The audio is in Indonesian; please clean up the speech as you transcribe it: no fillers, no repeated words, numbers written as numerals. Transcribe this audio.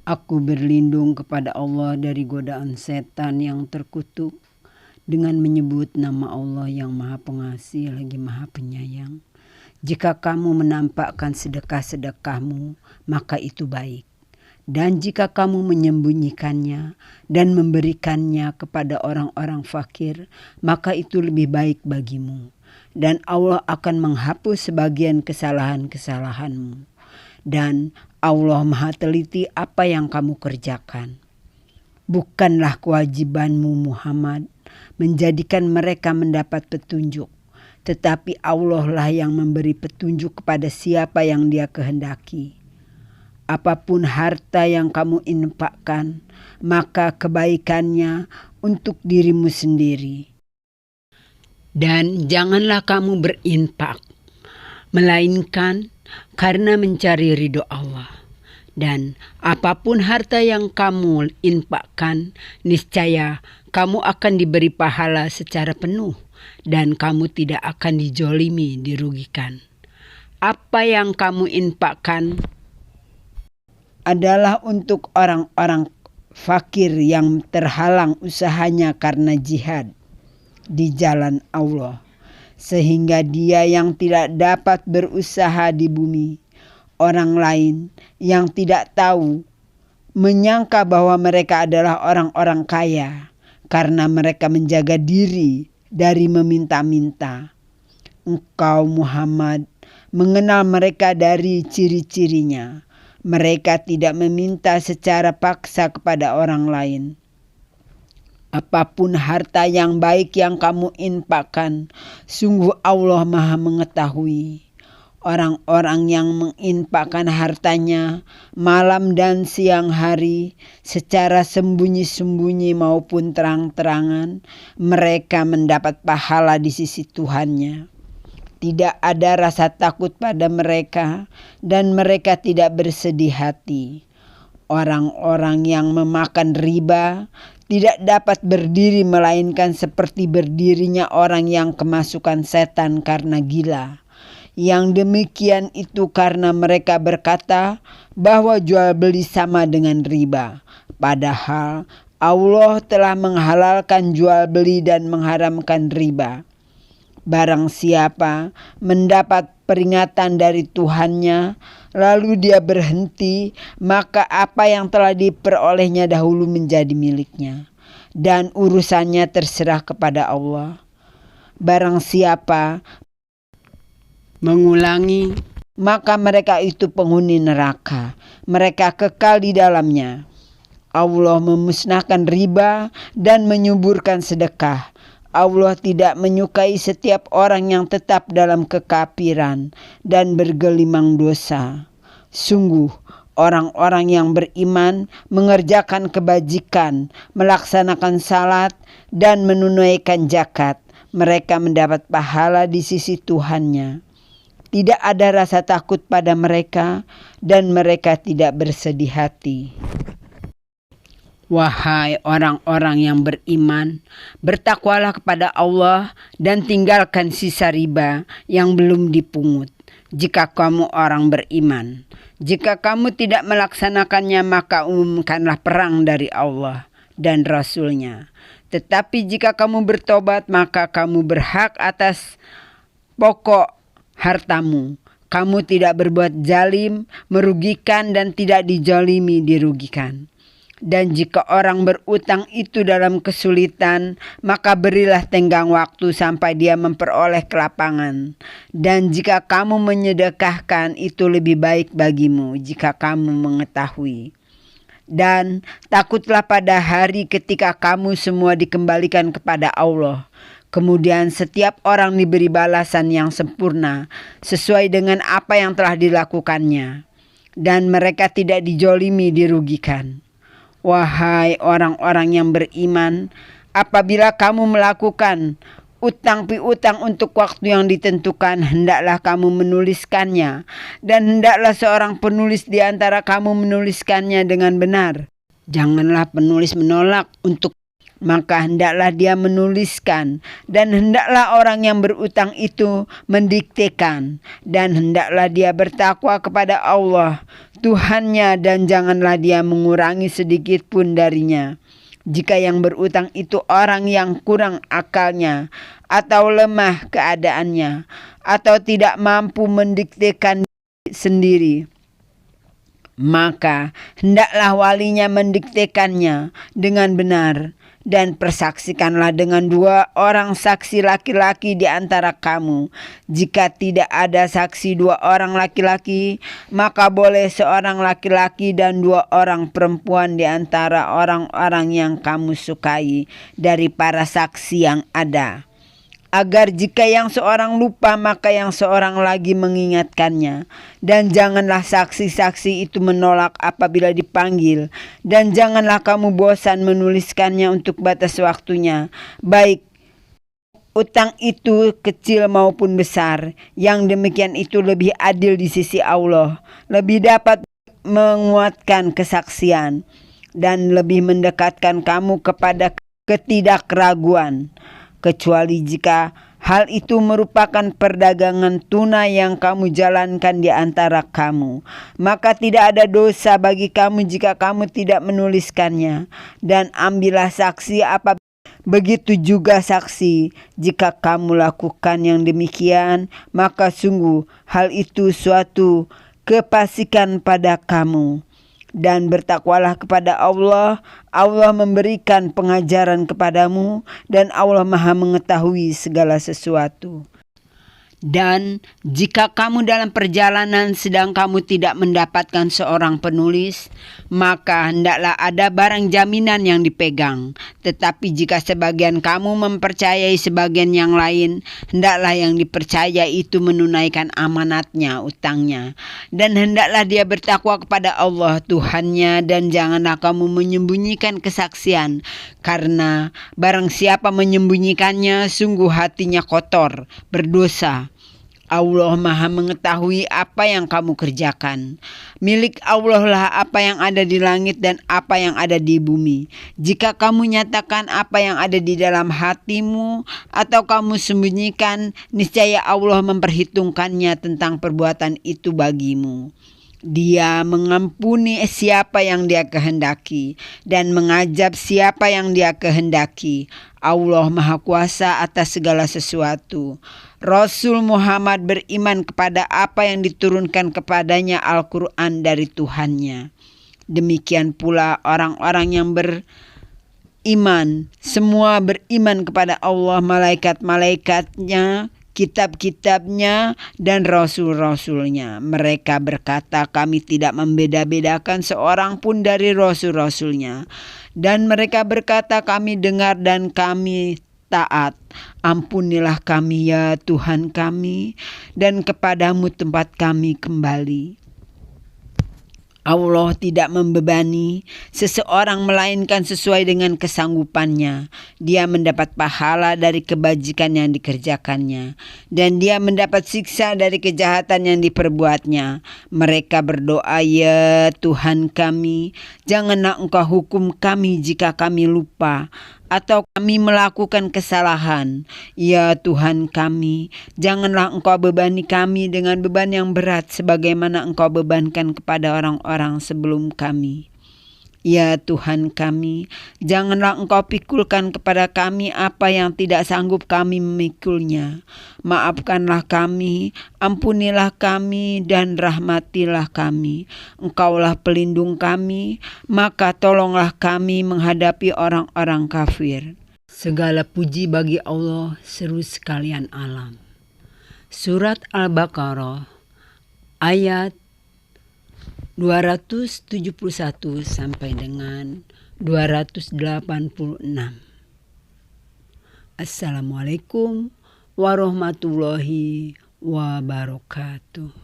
Aku berlindung kepada Allah dari godaan setan yang terkutuk dengan menyebut nama Allah yang Maha Pengasih lagi Maha Penyayang. Jika kamu menampakkan sedekah-sedekahmu, maka itu baik. Dan jika kamu menyembunyikannya dan memberikannya kepada orang-orang fakir, maka itu lebih baik bagimu. Dan Allah akan menghapus sebagian kesalahan-kesalahanmu. Dan Allah Maha teliti apa yang kamu kerjakan. Bukanlah kewajibanmu Muhammad menjadikan mereka mendapat petunjuk, tetapi Allah lah yang memberi petunjuk kepada siapa yang Dia kehendaki. Apapun harta yang kamu infakkan, maka kebaikannya untuk dirimu sendiri. Dan janganlah kamu berinfak, melainkan karena mencari ridho Allah. Dan apapun harta yang kamu infakkan, niscaya kamu akan diberi pahala secara penuh dan kamu tidak akan dijolimi, dirugikan. Apa yang kamu infakkan adalah untuk orang-orang fakir yang terhalang usahanya karena jihad di jalan Allah. Sehingga dia yang tidak dapat berusaha di bumi, orang lain yang tidak tahu menyangka bahwa mereka adalah orang-orang kaya karena mereka menjaga diri dari meminta-minta. Engkau Muhammad mengenal mereka dari ciri-cirinya. Mereka tidak meminta secara paksa kepada orang lain. Apapun harta yang baik yang kamu infakkan, sungguh Allah Maha mengetahui. Orang-orang yang menginfakkan hartanya malam dan siang hari secara sembunyi-sembunyi maupun terang-terangan, mereka mendapat pahala di sisi Tuhannya. Tidak ada rasa takut pada mereka dan mereka tidak bersedih hati. Orang-orang yang memakan riba tidak dapat berdiri melainkan seperti berdirinya orang yang kemasukan setan karena gila. Yang demikian itu karena mereka berkata bahwa jual beli sama dengan riba. Padahal Allah telah menghalalkan jual beli dan mengharamkan riba. Barang siapa mendapat peringatan dari Tuhannya, lalu dia berhenti, maka apa yang telah diperolehnya dahulu menjadi miliknya. Dan urusannya terserah kepada Allah. Barang siapa mengulangi, maka mereka itu penghuni neraka. Mereka kekal di dalamnya. Allah memusnahkan riba dan menyuburkan sedekah. Allah tidak menyukai setiap orang yang tetap dalam kekafiran dan bergelimang dosa. Sungguh, orang-orang yang beriman mengerjakan kebajikan, melaksanakan salat, dan menunaikan zakat. Mereka mendapat pahala di sisi Tuhannya. Tidak ada rasa takut pada mereka dan mereka tidak bersedih hati. Wahai orang-orang yang beriman, bertakwalah kepada Allah dan tinggalkan sisa riba yang belum dipungut. Jika kamu orang beriman, jika kamu tidak melaksanakannya, maka umumkanlah perang dari Allah dan Rasul-Nya. Tetapi jika kamu bertobat, maka kamu berhak atas pokok hartamu. Kamu tidak berbuat zalim, merugikan, dan tidak dijolimi, dirugikan. Dan jika orang berutang itu dalam kesulitan, maka berilah tenggang waktu sampai dia memperoleh kelapangan. Dan jika kamu menyedekahkan, itu lebih baik bagimu jika kamu mengetahui. Dan takutlah pada hari ketika kamu semua dikembalikan kepada Allah. Kemudian setiap orang diberi balasan yang sempurna sesuai dengan apa yang telah dilakukannya. Dan mereka tidak dijolimi, dirugikan. Wahai orang-orang yang beriman, apabila kamu melakukan utang piutang untuk waktu yang ditentukan, hendaklah kamu menuliskannya, dan hendaklah seorang penulis di antara kamu menuliskannya dengan benar. Janganlah penulis menolak untuk maka hendaklah dia menuliskan, dan hendaklah orang yang berutang itu mendiktekan, dan hendaklah dia bertakwa kepada Allah Tuhannya, dan janganlah dia mengurangi sedikit pun darinya. Jika yang berutang itu orang yang kurang akalnya, atau lemah keadaannya, atau tidak mampu mendiktekan sendiri, maka hendaklah walinya mendiktekannya dengan benar, dan persaksikanlah dengan 2 orang saksi laki-laki di antara kamu. Jika tidak ada saksi 2 orang laki-laki, maka boleh seorang laki-laki dan 2 orang perempuan di antara orang-orang yang kamu sukai dari para saksi yang ada. Agar jika yang seorang lupa, maka yang seorang lagi mengingatkannya. Dan janganlah saksi-saksi itu menolak apabila dipanggil. Dan janganlah kamu bosan menuliskannya untuk batas waktunya, baik utang itu kecil maupun besar. Yang demikian itu lebih adil di sisi Allah, lebih dapat menguatkan kesaksian, dan lebih mendekatkan kamu kepada ketidakraguan. Kecuali jika hal itu merupakan perdagangan tunai yang kamu jalankan di antara kamu, maka tidak ada dosa bagi kamu jika kamu tidak menuliskannya. Dan ambillah saksi apabila begitu juga saksi. Jika kamu lakukan yang demikian, maka sungguh hal itu suatu kefasikan pada kamu. Dan bertakwalah kepada Allah. Allah memberikan pengajaran kepadamu, dan Allah Maha mengetahui segala sesuatu. Dan jika kamu dalam perjalanan sedang kamu tidak mendapatkan seorang penulis, maka hendaklah ada barang jaminan yang dipegang. Tetapi jika sebagian kamu mempercayai sebagian yang lain, hendaklah yang dipercaya itu menunaikan amanatnya, utangnya. Dan hendaklah dia bertakwa kepada Allah Tuhannya, dan janganlah kamu menyembunyikan kesaksian, karena barang siapa menyembunyikannya, sungguh hatinya kotor, berdosa. Allah Maha mengetahui apa yang kamu kerjakan. Milik Allah lah apa yang ada di langit dan apa yang ada di bumi. Jika kamu nyatakan apa yang ada di dalam hatimu, atau kamu sembunyikan, niscaya Allah memperhitungkannya tentang perbuatan itu bagimu. Dia mengampuni siapa yang dia kehendaki, dan mengazab siapa yang dia kehendaki. Allah Maha Kuasa atas segala sesuatu. Rasul Muhammad beriman kepada apa yang diturunkan kepadanya, Al-Quran dari Tuhannya. Demikian pula orang-orang yang beriman, semua beriman kepada Allah, malaikat-malaikatnya, kitab-kitabnya, dan rasul-rasulnya. Mereka berkata, kami tidak membeda-bedakan seorang pun dari rasul-rasulnya. Dan mereka berkata, kami dengar dan kami taat. Ampunilah kami ya Tuhan kami, dan kepadamu tempat kami kembali. Allah tidak membebani seseorang melainkan sesuai dengan kesanggupannya. Dia mendapat pahala dari kebajikan yang dikerjakannya, dan dia mendapat siksa dari kejahatan yang diperbuatnya. Mereka berdoa, ya Tuhan kami, janganlah Engkau hukum kami jika kami lupa atau kami melakukan kesalahan. Ya Tuhan kami, janganlah Engkau bebani kami dengan beban yang berat sebagaimana Engkau bebankan kepada orang-orang sebelum kami. Ya Tuhan kami, janganlah Engkau pikulkan kepada kami apa yang tidak sanggup kami memikulnya. Maafkanlah kami, ampunilah kami, dan rahmatilah kami. Engkaulah pelindung kami, maka tolonglah kami menghadapi orang-orang kafir. Segala puji bagi Allah, seru sekalian alam. Surat Al-Baqarah ayat 271 sampai dengan 286. Assalamualaikum warahmatullahi wabarakatuh.